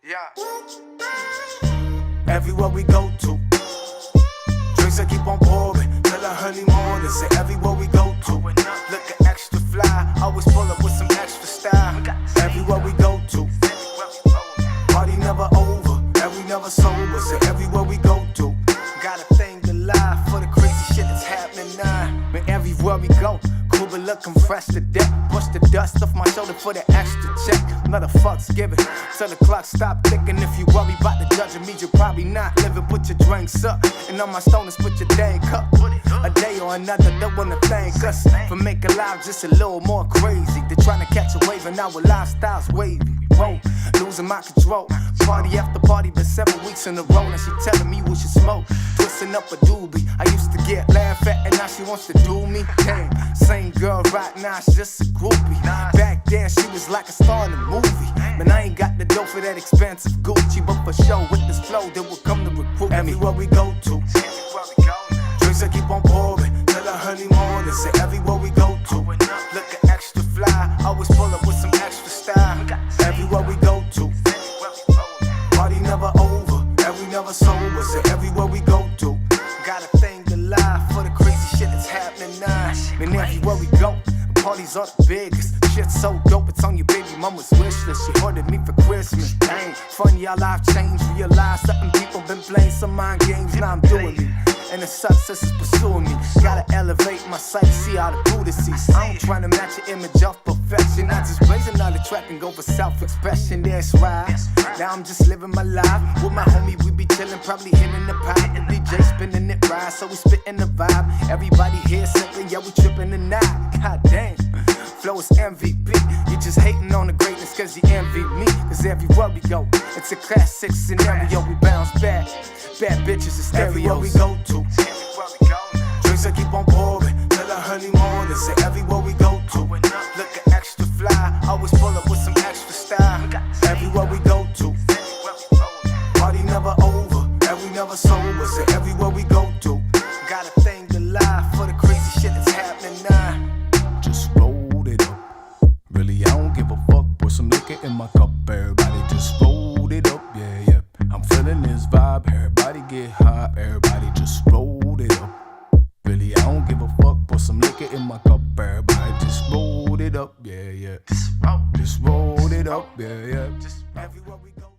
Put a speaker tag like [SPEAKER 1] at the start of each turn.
[SPEAKER 1] Yeah.
[SPEAKER 2] Everywhere we go to, drinks I keep on pouring till the early morning. Say everywhere we go to, looking extra fly, always pull up with some extra style. Everywhere we go to, party never over, and we never sober. Say everywhere we go to, got a thing to lie for the crazy shit that's happening now. Man, everywhere we go, cool but looking fresh to death. Push the dust off my shoulder for the extra check. Another fuck's given till the clock stop ticking. If you worry about the judge, it means you're probably not living. Put your drinks up, and on my stoners put your dang cup. A day or another, don't wanna thank us for making lives just a little more crazy. They're trying to catch a wave, and our lifestyle's wavy. Whoa, losing my control. Party after party, been 7 weeks in a row. Now she telling me we should smoke, twisting up a doobie. I used to get laughed at, and now she wants to do me. Damn, same girl right now, she's just a groupie. Back then she was like a star in a movie. Man, I ain't got the dough for that expensive Gucci, but for sure with this flow, they will come to recruit me. Everywhere we go to, drinks I keep on pouring till the early morning. Say everywhere we go to, looking extra fly, always pull up with some extra style. Everywhere we go to, party never over, and we never sober. Say everywhere we go to, got a thing to lie for the crazy shit that's happening now. Man, everywhere we go, parties are the biggest. Shit's so dope, it's on your baby mama's wish list. She ordered me for Christmas. Dang, funny how life changed. Realize certain people been playing some mind games. Now I'm doing me, and the success is pursuing me. Gotta elevate my sight, see all the Buddha sees. I ain't trying to match your image of perfection. I just blazing all the track and go for self-expression. That's right. Now I'm just living my life with my homie. We be chillin', probably hitting the pipe. The DJ spinning it right, so we spitting the vibe. Everybody here simply, yeah, we tripping tonight. God damn, flow is MVP. You just hating on the greatness cause you envy me. Cause everywhere we go, it's a classic scenario. We bounce back, bad bitches and stereos. Everywhere we go to, drinks I keep on pouring till the early morning. Say everywhere we go to, looking extra fly, always pull up with some extra style. Everywhere we go to, party never over, and we never sober. Say everywhere we go to, got a thing to lie for the crazy shit that's happening now.
[SPEAKER 3] Just rolled it up. Really, I don't give a fuck. Pour some liquor in my cup. Everybody just rolled it up. Yeah, yeah. I'm feeling this vibe. Everybody get high. Everybody just rolled it up. Really, I don't give a fuck. Pour some liquor in my cup. Everybody just rolled it up. Yeah, yeah. Just rolled it up. Yeah, yeah.
[SPEAKER 2] Everywhere we go.